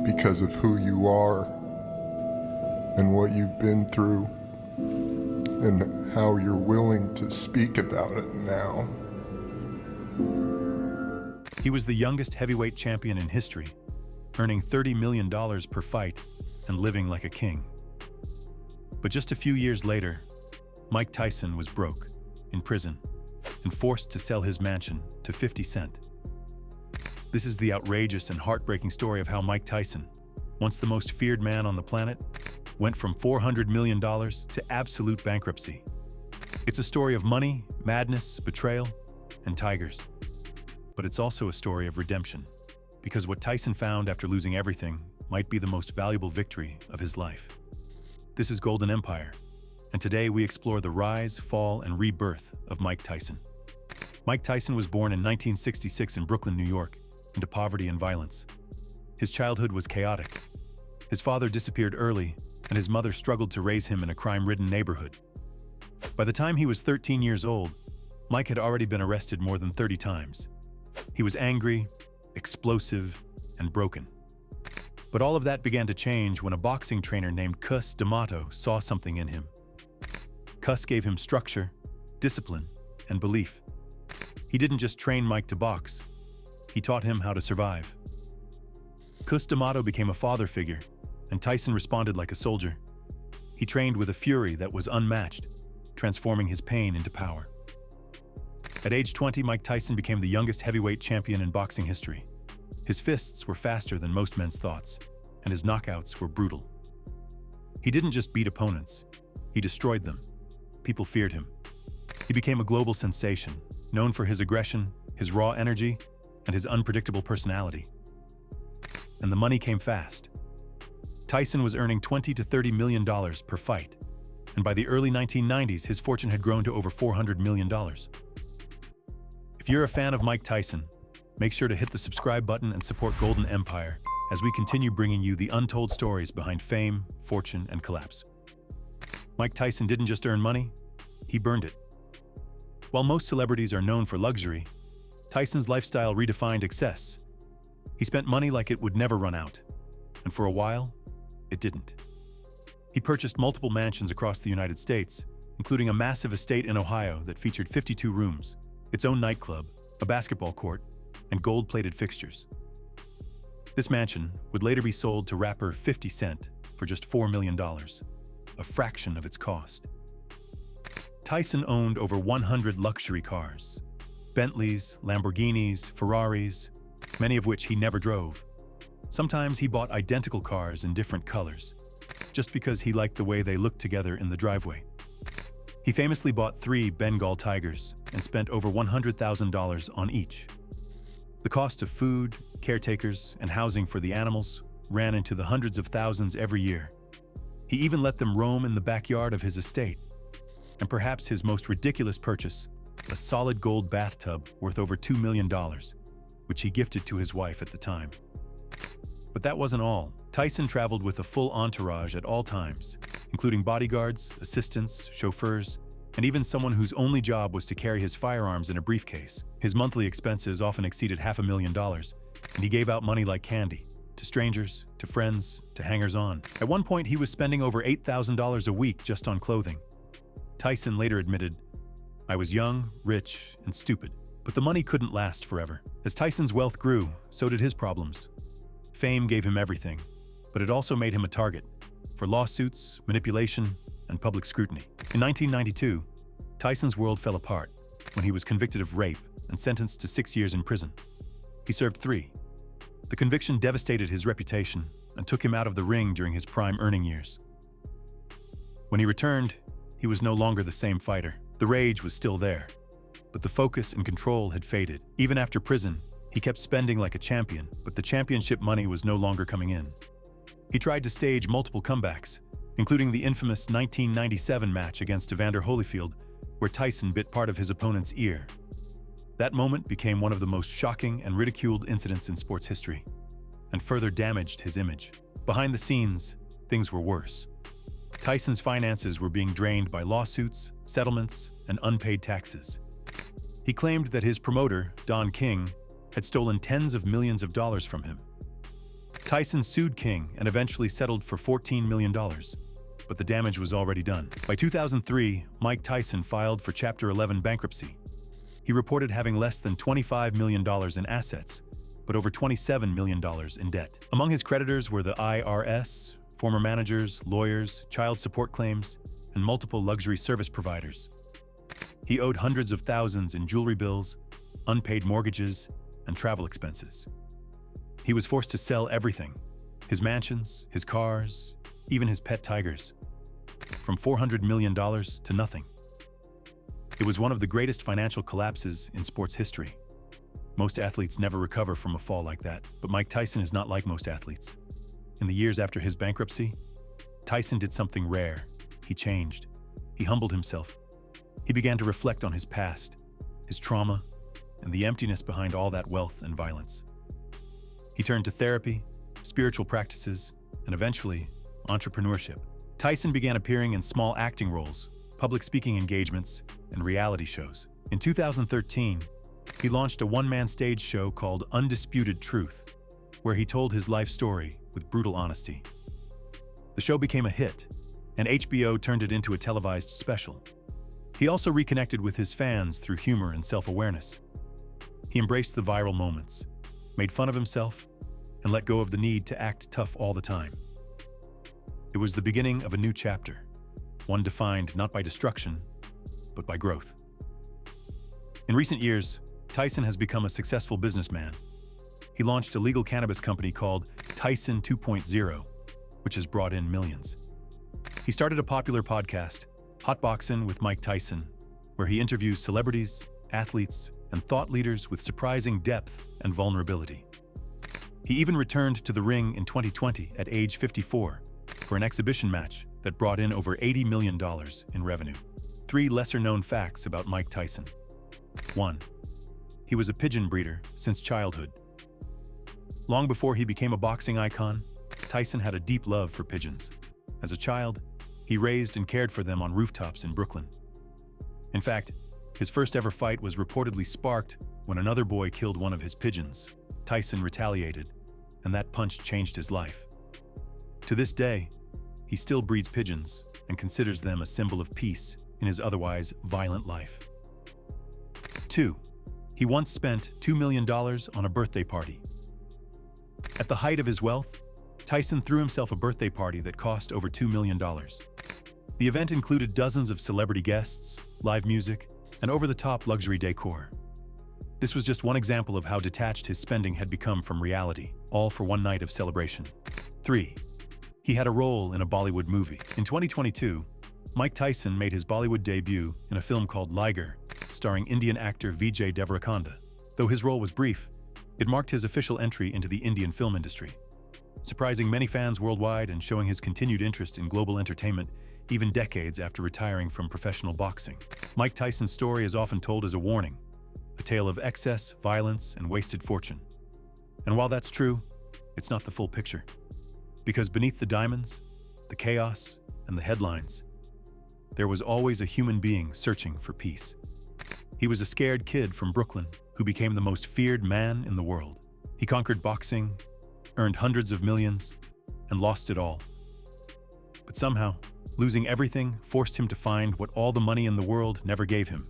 because of who you are and what you've been through and how you're willing to speak about it now. He was the youngest heavyweight champion in history, earning $30 million per fight and living like a king. But just a few years later, Mike Tyson was broke, in prison, and forced to sell his mansion to 50 Cent. This is the outrageous and heartbreaking story of how Mike Tyson, once the most feared man on the planet, went from $400 million to absolute bankruptcy. It's a story of money, madness, betrayal, and tigers. But it's also a story of redemption, because what Tyson found after losing everything might be the most valuable victory of his life. This is Golden Empire, and today we explore the rise, fall, and rebirth of Mike Tyson. Mike Tyson was born in 1966 in Brooklyn, New York, into poverty and violence. His childhood was chaotic. His father disappeared early, and his mother struggled to raise him in a crime-ridden neighborhood. By the time he was 13 years old, Mike had already been arrested more than 30 times. He was angry, explosive, and broken. But all of that began to change when a boxing trainer named Cus D'Amato saw something in him. Cus gave him structure, discipline, and belief. He didn't just train Mike to box, he taught him how to survive. Cus D'Amato became a father figure, and Tyson responded like a soldier. He trained with a fury that was unmatched, transforming his pain into power. At age 20, Mike Tyson became the youngest heavyweight champion in boxing history. His fists were faster than most men's thoughts, and his knockouts were brutal. He didn't just beat opponents, he destroyed them. People feared him. He became a global sensation, known for his aggression, his raw energy, and his unpredictable personality. And the money came fast. Tyson was earning $20 to $30 million per fight, and by the early 1990s, his fortune had grown to over $400 million. If you're a fan of Mike Tyson, make sure to hit the subscribe button and support Golden Empire as we continue bringing you the untold stories behind fame, fortune, and collapse. Mike Tyson didn't just earn money, he burned it. While most celebrities are known for luxury, Tyson's lifestyle redefined excess. He spent money like it would never run out, and for a while, it didn't. He purchased multiple mansions across the United States, including a massive estate in Ohio that featured 52 rooms, its own nightclub, a basketball court, and gold-plated fixtures. This mansion would later be sold to rapper 50 Cent for just $4 million, a fraction of its cost. Tyson owned over 100 luxury cars, Bentleys, Lamborghinis, Ferraris, many of which he never drove. Sometimes he bought identical cars in different colors, just because he liked the way they looked together in the driveway. He famously bought 3 Bengal tigers and spent over $100,000 on each. The cost of food, caretakers, and housing for the animals ran into the hundreds of thousands every year. He even let them roam in the backyard of his estate. And perhaps his most ridiculous purchase, a solid gold bathtub worth over $2 million, which he gifted to his wife at the time. But that wasn't all. Tyson traveled with a full entourage at all times, including bodyguards, assistants, chauffeurs, and even someone whose only job was to carry his firearms in a briefcase. His monthly expenses often exceeded $500,000, and he gave out money like candy, to strangers, to friends, to hangers-on. At one point, he was spending over $8,000 a week just on clothing. Tyson later admitted, "I was young, rich, and stupid." But the money couldn't last forever. As Tyson's wealth grew, so did his problems. Fame gave him everything, but it also made him a target for lawsuits, manipulation, and public scrutiny. In 1992, Tyson's world fell apart when he was convicted of rape and sentenced to 6 years in prison. He served 3. The conviction devastated his reputation and took him out of the ring during his prime earning years. When he returned, he was no longer the same fighter. The rage was still there, but the focus and control had faded. Even after prison, he kept spending like a champion, but the championship money was no longer coming in. He tried to stage multiple comebacks, including the infamous 1997 match against Evander Holyfield, where Tyson bit part of his opponent's ear. That moment became one of the most shocking and ridiculed incidents in sports history, and further damaged his image. Behind the scenes, things were worse. Tyson's finances were being drained by lawsuits, settlements, and unpaid taxes. He claimed that his promoter, Don King, had stolen tens of millions of dollars from him. Tyson sued King and eventually settled for $14 million, but the damage was already done. By 2003, Mike Tyson filed for Chapter 11 bankruptcy. He reported having less than $25 million in assets, but over $27 million in debt. Among his creditors were the IRS, former managers, lawyers, child support claims, and multiple luxury service providers. He owed hundreds of thousands in jewelry bills, unpaid mortgages, and travel expenses. He was forced to sell everything: his mansions, his cars, even his pet tigers, from $400 million to nothing. It was one of the greatest financial collapses in sports history. Most athletes never recover from a fall like that, but Mike Tyson is not like most athletes. In the years after his bankruptcy, Tyson did something rare. He changed. He humbled himself. He began to reflect on his past, his trauma, and the emptiness behind all that wealth and violence. He turned to therapy, spiritual practices, and eventually, entrepreneurship. Tyson began appearing in small acting roles, public speaking engagements, and reality shows. In 2013, he launched a one-man stage show called Undisputed Truth, where he told his life story with brutal honesty. The show became a hit, and HBO turned it into a televised special. He also reconnected with his fans through humor and self-awareness. He embraced the viral moments, made fun of himself, and let go of the need to act tough all the time. It was the beginning of a new chapter, one defined not by destruction, but by growth. In recent years, Tyson has become a successful businessman. He launched a legal cannabis company called Tyson 2.0, which has brought in millions. He started a popular podcast, Hotboxin' with Mike Tyson, where he interviews celebrities, athletes, and thought leaders with surprising depth and vulnerability. He even returned to the ring in 2020 at age 54 for an exhibition match that brought in over $80 million in revenue. 3 lesser-known facts about Mike Tyson. 1. He was a pigeon breeder since childhood. Long before he became a boxing icon, Tyson had a deep love for pigeons. As a child, he raised and cared for them on rooftops in Brooklyn. In fact, his first ever fight was reportedly sparked when another boy killed one of his pigeons. Tyson retaliated, and that punch changed his life. To this day, he still breeds pigeons and considers them a symbol of peace in his otherwise violent life. 2. He once spent $2 million on a birthday party. At the height of his wealth, Tyson threw himself a birthday party that cost over $2 million. The event included dozens of celebrity guests, live music, and over-the-top luxury decor. This was just one example of how detached his spending had become from reality, all for one night of celebration. 3. He had a role in a Bollywood movie. In 2022, Mike Tyson made his Bollywood debut in a film called Liger, starring Indian actor Vijay Deverakonda. Though his role was brief, it marked his official entry into the Indian film industry, surprising many fans worldwide and showing his continued interest in global entertainment even decades after retiring from professional boxing. Mike Tyson's story is often told as a warning, a tale of excess, violence, and wasted fortune. And while that's true, it's not the full picture. Because beneath the diamonds, the chaos, and the headlines, there was always a human being searching for peace. He was a scared kid from Brooklyn who became the most feared man in the world. He conquered boxing, earned hundreds of millions, and lost it all. But somehow, losing everything forced him to find what all the money in the world never gave him: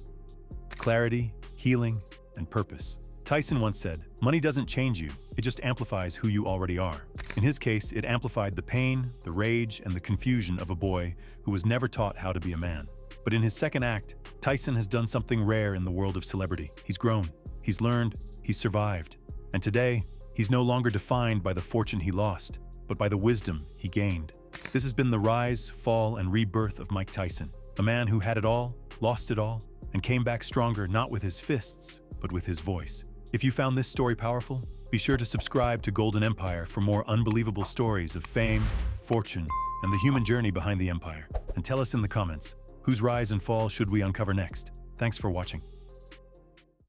clarity, healing, and purpose. Tyson once said, "Money doesn't change you, it just amplifies who you already are." In his case, it amplified the pain, the rage, and the confusion of a boy who was never taught how to be a man. But in his second act, Tyson has done something rare in the world of celebrity. He's grown, he's learned, he's survived. And today, he's no longer defined by the fortune he lost, but by the wisdom he gained. This has been the rise, fall, and rebirth of Mike Tyson, a man who had it all, lost it all, and came back stronger not with his fists, but with his voice. If you found this story powerful, be sure to subscribe to Golden Empire for more unbelievable stories of fame, fortune, and the human journey behind the empire. And tell us in the comments, whose rise and fall should we uncover next? Thanks for watching.